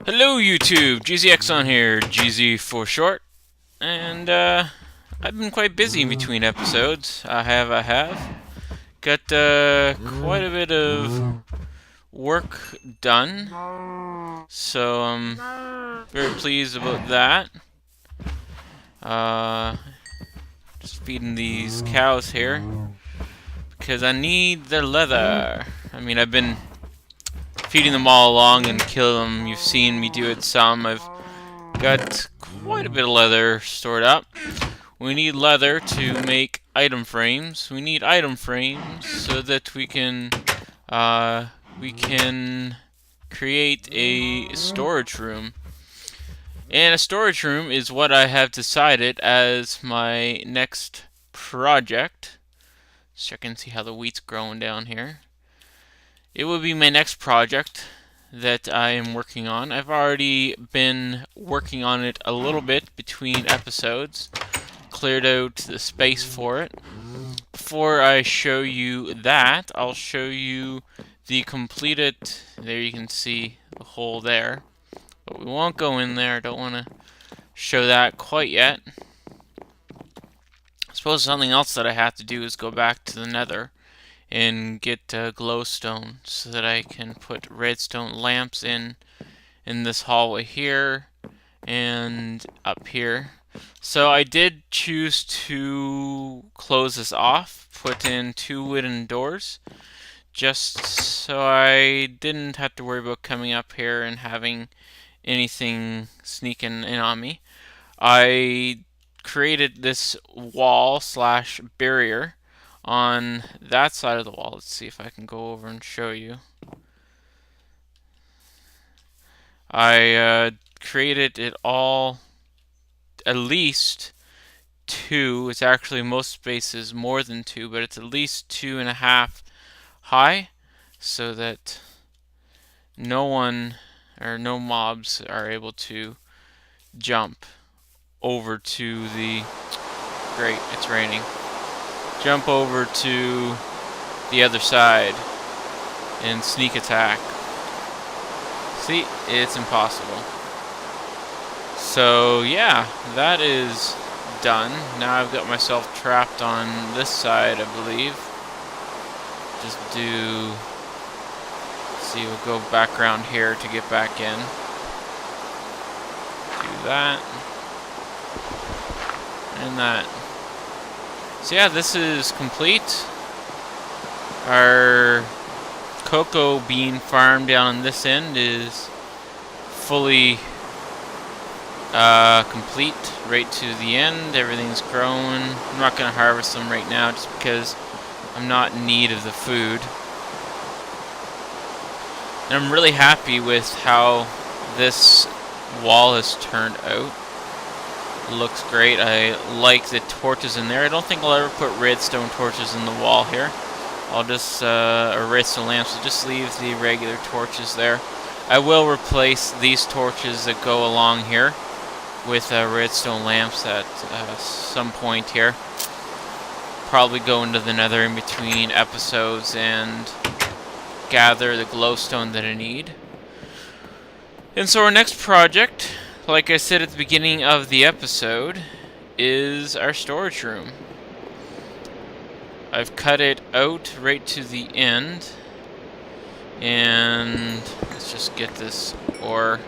Hello YouTube, GZexon here, GZ for short, and I've been quite busy in between episodes. I have got quite a bit of work done, so I'm very pleased about that. Uh, just feeding these cows here because I need the leather. I mean, I've been feeding them all along and kill them. You've seen me do it some. I've got quite a bit of leather stored up. We need leather to make item frames. We need item frames so that we can create a storage room. And a storage room is what I have decided as my next project. Let's check and see how the wheat's growing down here. It will be my next project that I am working on. I've already been working on it a little bit between episodes, cleared out the space for it. Before I show you that, I'll show you the completed, there you can see the hole there, but we won't go in there. I don't want to show that quite yet. I suppose something else that I have to do is go back to the nether and get glowstone so that I can put redstone lamps in this hallway here and up here. So I did choose to close this off, put in 2 wooden doors, just so I didn't have to worry about coming up here and having anything sneaking in on me. I created this wall slash barrier on that side of the wall. Let's see if I can go over and show you. I created it all at least 2. It's actually most spaces more than 2, but it's at least 2.5 high, so that no one or no mobs are able to jump over to the great, it's raining. Jump over to the other side and sneak attack. See, it's impossible. So yeah, that is done. Now I've got myself trapped on this side, I believe. Just do, see, we'll go back around here to get back in. Do that. And that. So yeah, this is complete. Our cocoa bean farm down on this end is fully complete right to the end. Everything's grown. I'm not going to harvest them right now just because I'm not in need of the food. And I'm really happy with how this wall has turned out. It looks great. I like the torches in there. I don't think I'll ever put redstone torches in the wall here. I'll just, or redstone lamps, I'll just leave the regular torches there. I will replace these torches that go along here with redstone lamps at some point here. Probably go into the nether in between episodes and gather the glowstone that I need. And so our next project, like I said at the beginning of the episode, is our storage room. I've cut it out right to the end, and let's just get this ore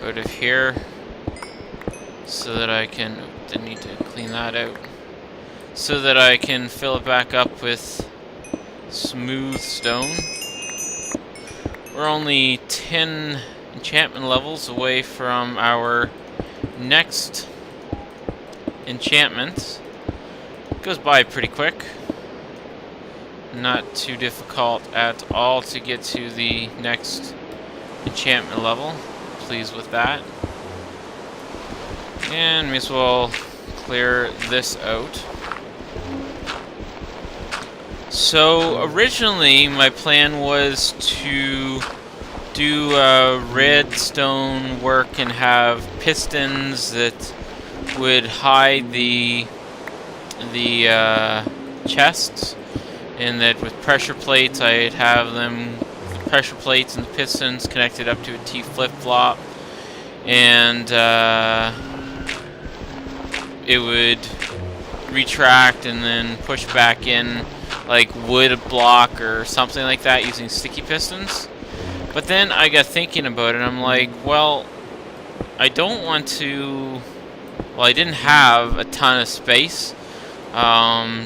out of here so that I can, didn't need to clean that out, so that I can fill it back up with smooth stone. We're only 10 enchantment levels away from our next enchantment. It goes by pretty quick. Not too difficult at all to get to the next enchantment level. Pleased with that. And may as well clear this out. So originally my plan was to do redstone work and have pistons that would hide the chests, and that with pressure plates I'd have them pressure plates and the pistons connected up to a T flip-flop, and it would retract and then push back in like wood block or something like that using sticky pistons. But then I got thinking about it, and I'm like, well, I don't want to... Well, I didn't have a ton of space.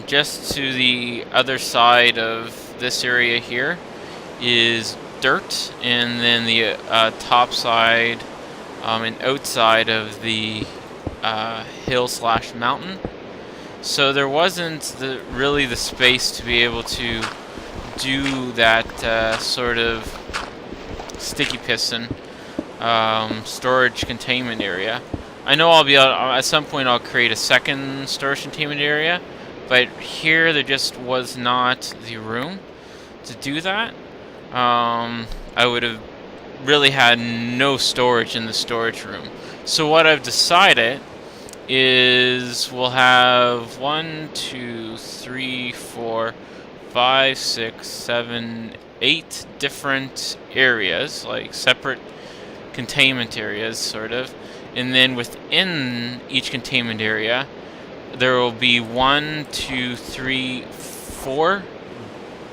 Just to the other side of this area here is dirt, and then the top side and outside of the hill / mountain. So there wasn't really the space to be able to do that sort of sticky piston storage containment area. I know I'll be at some point I'll create a second storage containment area, but here there just was not the room to do that. I would have really had no storage in the storage room. So what I've decided is we'll have 1, 2, 3, 4, 5, 6, 7, 8 different areas, like separate containment areas, sort of. And then within each containment area, there will be 1, 2, 3, 4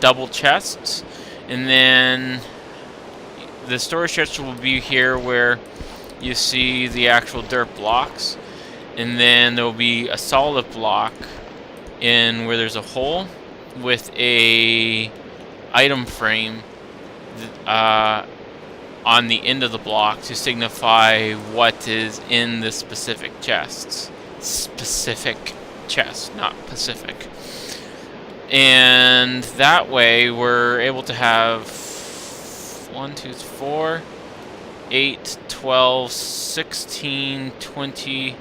double chests. And then the storage chest will be here where you see the actual dirt blocks. And then there will be a solid block in where there's a hole with a item frame on the end of the block to signify what is in the specific chests. Specific chest, not Pacific. And that way we're able to have 1, 2, 4, 8, 12, 16, 20,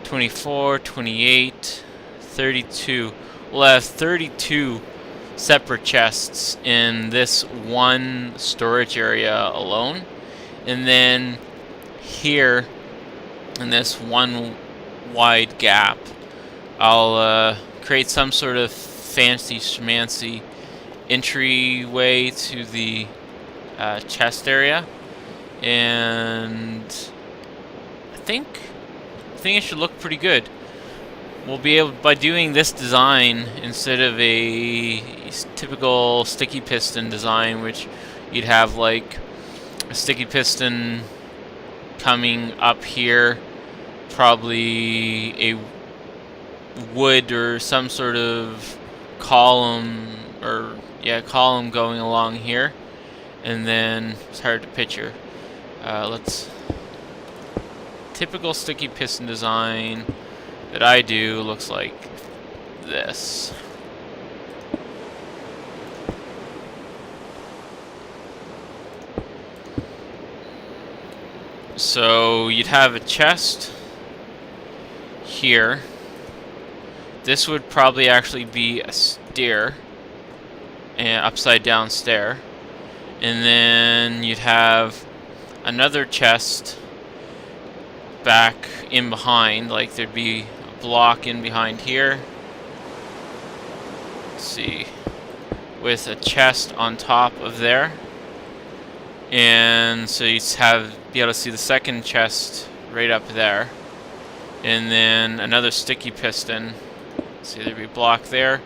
24, 28, 32. We'll have 32 separate chests in this one storage area alone. And then here in this one wide gap, I'll create some sort of fancy schmancy entryway to the chest area. And I think it should look pretty good. We'll be able, by doing this design instead of a typical sticky piston design, which you'd have like a sticky piston coming up here, probably a wood or some sort of column, or column going along here, and then it's hard to picture. Typical sticky piston design that I do looks like this. So you'd have a chest here. This would probably actually be a stair, an upside down stair. And then you'd have another chest back in behind, like there'd be a block in behind here. Let's see, with a chest on top of there. And so you'd be able to see the second chest right up there. And then another sticky piston. See, there'd be a block there.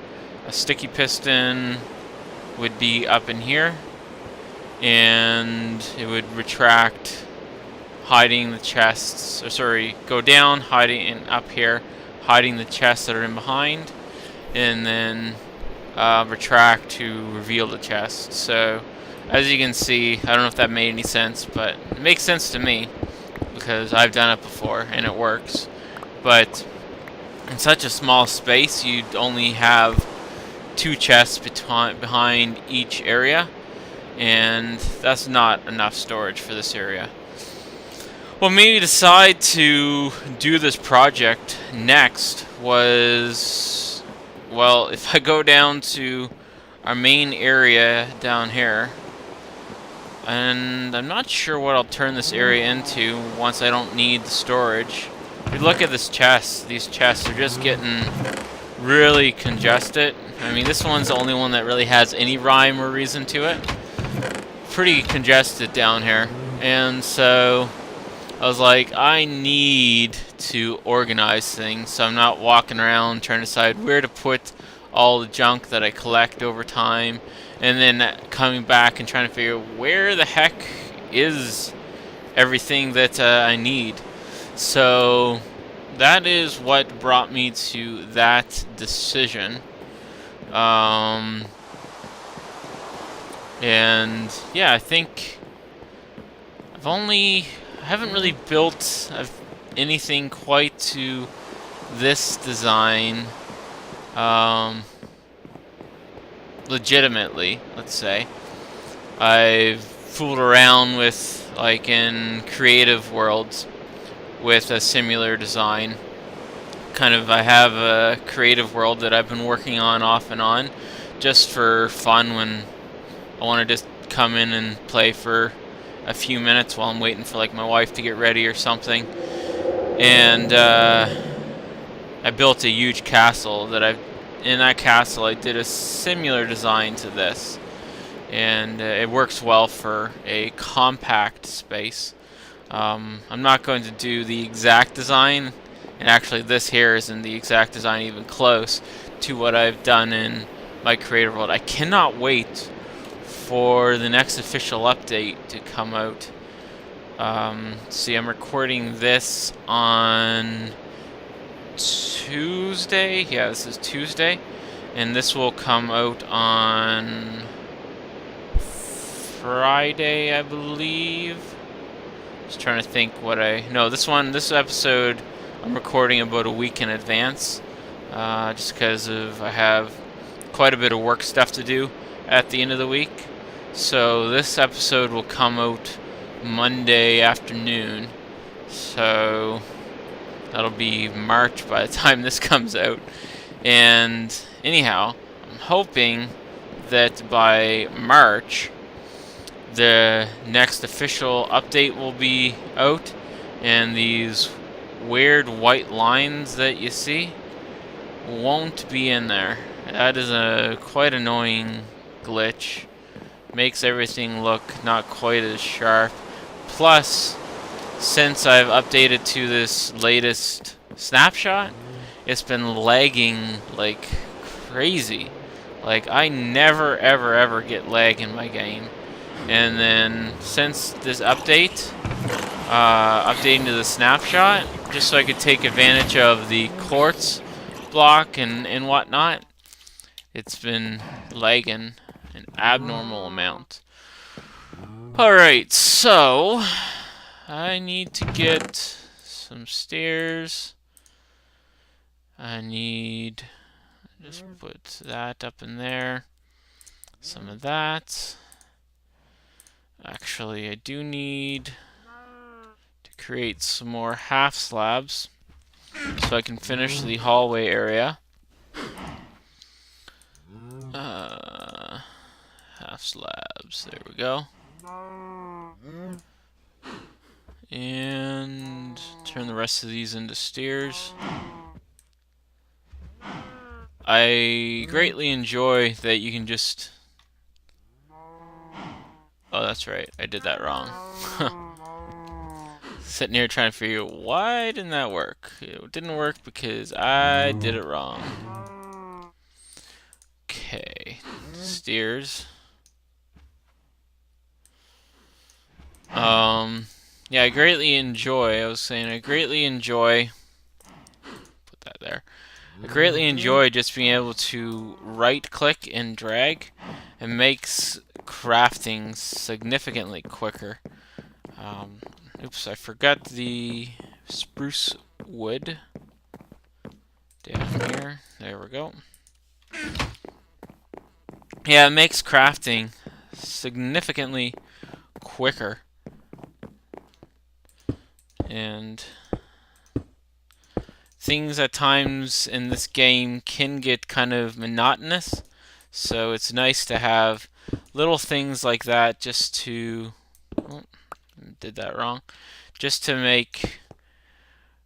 A sticky piston would be up in here, and it would retract, hiding the chests, or sorry, go down, hiding up here, hiding the chests that are in behind, and then retract to reveal the chest. So as you can see, I don't know if that made any sense, but it makes sense to me because I've done it before and it works. But in such a small space, you'd only have 2 chests behind each area, and that's not enough storage for this area. What made me decide to do this project next was, well, if I go down to our main area down here, and I'm not sure what I'll turn this area into once I don't need the storage. If you look at this chest, these chests are just getting really congested. I mean, this one's the only one that really has any rhyme or reason to it. pretty congested down here, and so I was like, I need to organize things so I'm not walking around trying to decide where to put all the junk that I collect over time, and then coming back and trying to figure out where the heck is everything that I need. So that is what brought me to that decision. And yeah, I think I haven't really built anything quite to this design, legitimately, let's say. I've fooled around with, like, in creative worlds with a similar design. I have a creative world that I've been working on off and on just for fun when I want to just come in and play for a few minutes while I'm waiting for, like, my wife to get ready or something. And I built a huge castle in that castle I did a similar design to this, and it works well for a compact space. I'm not going to do the exact design, and actually this here isn't the exact design even close to what I've done in my creative world. I cannot wait for the next official update to come out. See, I'm recording this on Tuesday. Yeah, this is Tuesday, and this will come out on Friday, I believe. Just trying to think this episode I'm recording about a week in advance, just because I have quite a bit of work stuff to do at the end of the week. So this episode will come out Monday afternoon, so that'll be March by the time this comes out. And anyhow, I'm hoping that by March the next official update will be out, and these weird white lines that you see won't be in there. That is a quite annoying glitch. Makes everything look not quite as sharp. Plus, since I've updated to this latest snapshot, it's been lagging like crazy. Like, I never ever get lag in my game. And then since this update, updating to the snapshot, just so I could take advantage of the quartz block and whatnot, it's been lagging an abnormal amount. Alright, so I need to get some stairs. I need just put that up in there. Some of that. Actually, I do need to create some more half slabs so I can finish the hallway area. Half slabs, there we go. And turn the rest of these into stairs. I greatly enjoy that you can just... Oh, that's right, I did that wrong. Sitting here trying to figure out why didn't that work. It didn't work because I did it wrong. Okay, stairs. Yeah, I greatly enjoy put that there. I greatly enjoy just being able to right click and drag. It makes crafting significantly quicker. Oops, I forgot the spruce wood down here. There we go. Yeah, it makes crafting significantly quicker. And things at times in this game can get kind of monotonous, so it's nice to have little things like that just to... Oh, did that wrong. Just to make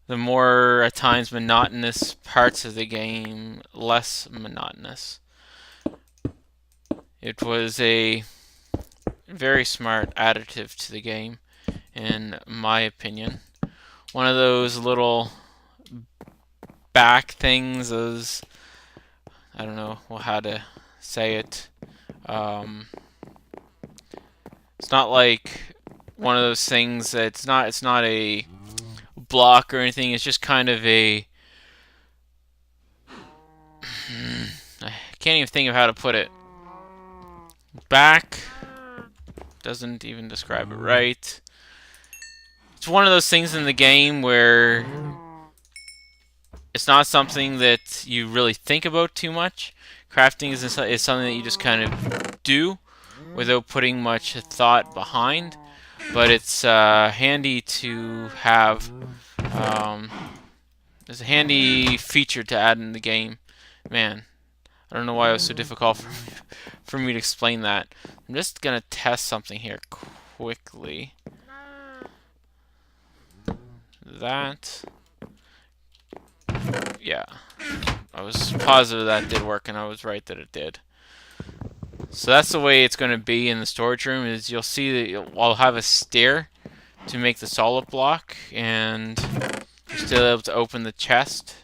the more at times monotonous parts of the game less monotonous. It was a very smart additive to the game, in my opinion. One of those little back things, those, I don't know how to say it. It's not like one of those things that it's not a block or anything. It's just kind of a I can't even think of how to put it. Back doesn't even describe it right. It's one of those things in the game where it's not something that you really think about too much. Crafting is something that you just kind of do without putting much thought behind. But it's handy to have. It's a handy feature to add in the game. Man, I don't know why it was so difficult for me to explain that. I'm just gonna test something here quickly. That, yeah, I was positive that did work, and I was right that it did. So that's the way it's going to be in the storage room. Is you'll see that I'll have a stair to make the solid block, and you're still able to open the chest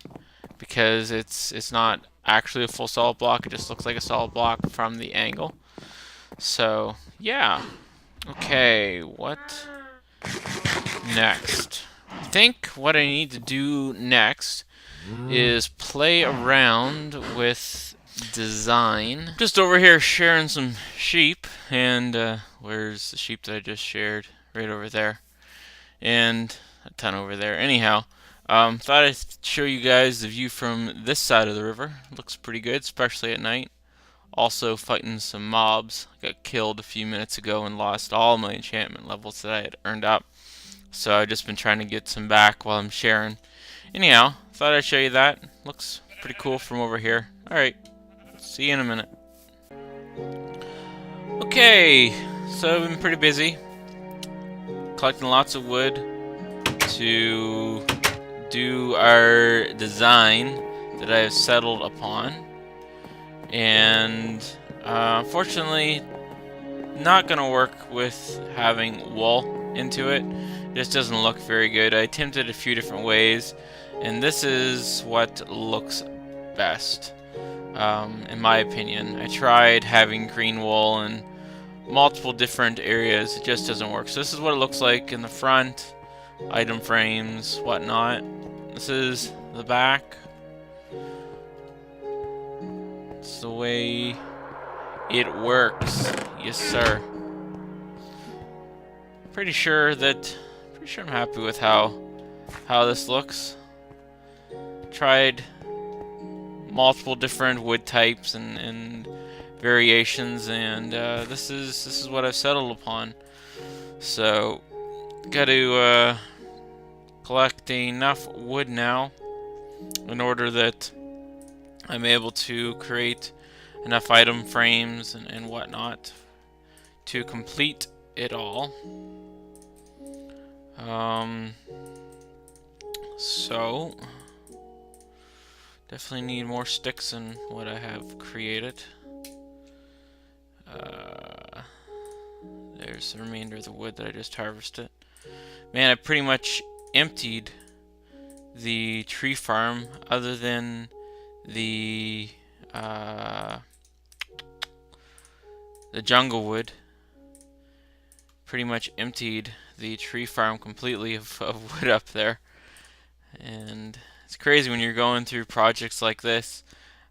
because it's not actually a full solid block. It just looks like a solid block from the angle. So yeah, okay, what next? I think what I need to do next is play around with design. Just over here sharing some sheep, and where's the sheep that I just shared? Right over there, and a ton over there. Anyhow, thought I'd show you guys the view from this side of the river. Looks pretty good, especially at night. Also fighting some mobs. Got killed a few minutes ago and lost all my enchantment levels that I had earned up. So I've just been trying to get some back while I'm sharing. Anyhow, thought I'd show you that. Looks pretty cool from over here. Alright, see you in a minute. Okay, so I've been pretty busy collecting lots of wood to do our design that I have settled upon. And unfortunately, not gonna work with having wool into it. It just doesn't look very good. I attempted a few different ways, and this is what looks best, in my opinion. I tried having green wool in multiple different areas. It just doesn't work. So this is what it looks like in the front, item frames, whatnot. This is the back. It's the way it works. Yes, sir. Pretty sure I'm happy with how this looks. Tried multiple different wood types and variations, and this is what I've settled upon. So got to collect enough wood now in order that I'm able to create enough item frames and whatnot to complete it all. So definitely need more sticks than what I have created. There's the remainder of the wood that I just harvested. Man, I pretty much emptied the tree farm, other than the jungle wood. Pretty much emptied the tree farm completely of wood up there. And it's crazy when you're going through projects like this,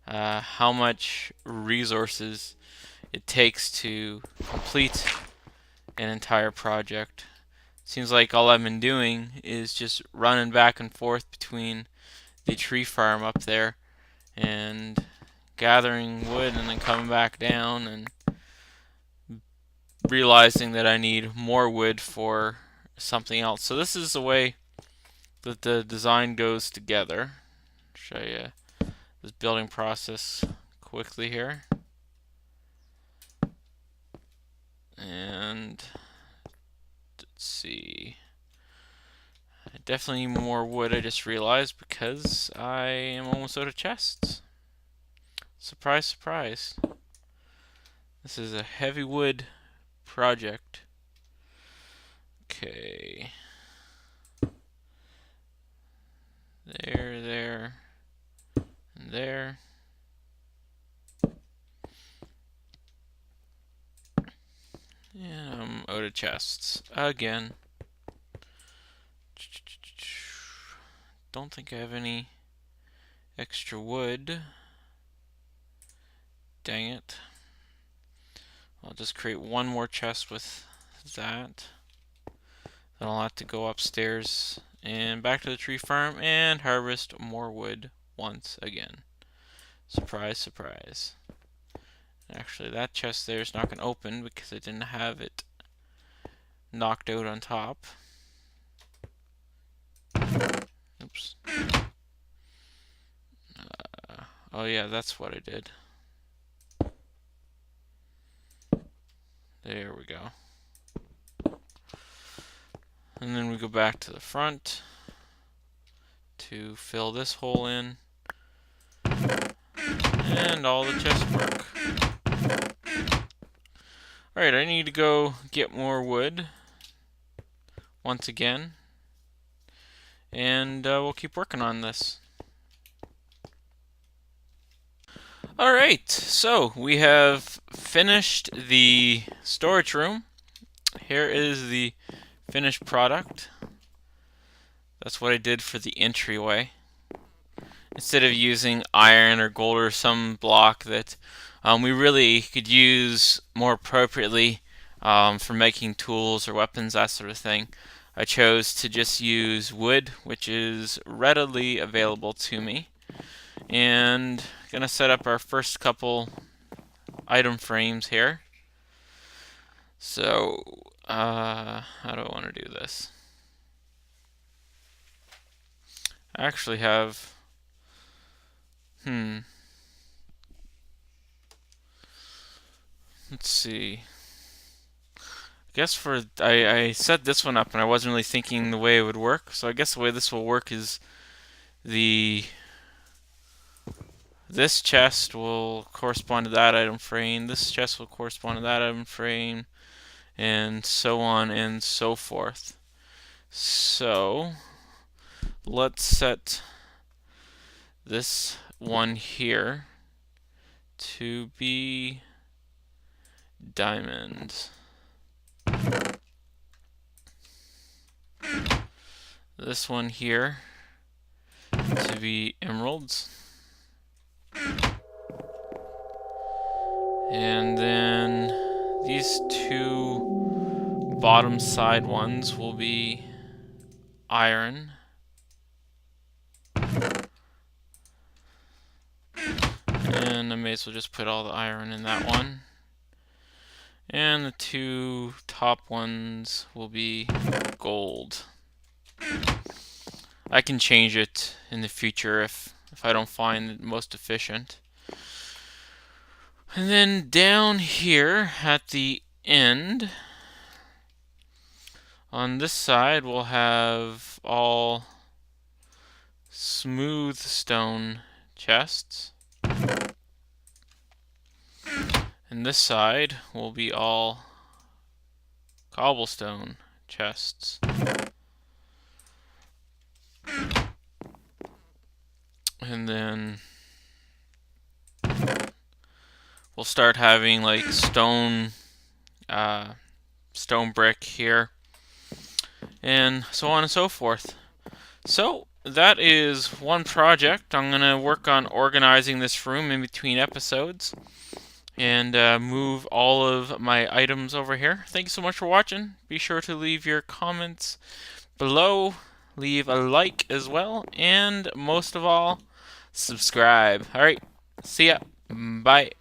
how much resources it takes to complete an entire project. Seems like all I've been doing is just running back and forth between the tree farm up there and gathering wood, and then coming back down and realizing that I need more wood for something else. So this is the way that the design goes together. Show you this building process quickly here. And let's see. I definitely need more wood, I just realized, because I am almost out of chests. Surprise, surprise. This is a heavy wood project. Okay. There, and there. And I'm out of chests again. Don't think I have any extra wood. Dang it. I'll just create one more chest with that. Then I'll have to go upstairs and back to the tree farm and harvest more wood once again. Surprise, surprise. Actually, that chest there is not going to open because I didn't have it knocked out on top. Oops. Oh yeah, that's what I did. There we go. And then we go back to the front to fill this hole in. And all the chests work. Alright, I need to go get more wood once again. And we'll keep working on this. Alright, so we have finished the storage room. Here is the finished product. That's what I did for the entryway. Instead of using iron or gold or some block that we really could use more appropriately for making tools or weapons, that sort of thing, I chose to just use wood, which is readily available to me. And gonna set up our first couple item frames here. So how do I want to do this? I actually have let's see. I guess I set this one up and I wasn't really thinking the way it would work. So I guess the way this will work is this chest will correspond to that item frame, this chest will correspond to that item frame, and so on and so forth. So let's set this one here to be diamond. This one here to be emeralds. And then these two bottom side ones will be iron. And I may as well just put all the iron in that one. And the two top ones will be gold. I can change it in the future if I don't find it most efficient. And then down here at the end, on this side, we'll have all smooth stone chests. And this side will be all cobblestone chests. And then we'll start having like stone brick here, and so on and so forth. So that is one project. I'm gonna work on organizing this room in between episodes and move all of my items over here. Thank you so much for watching. Be sure to leave your comments below, leave a like as well, and most of all, subscribe. Alright, see ya. Bye.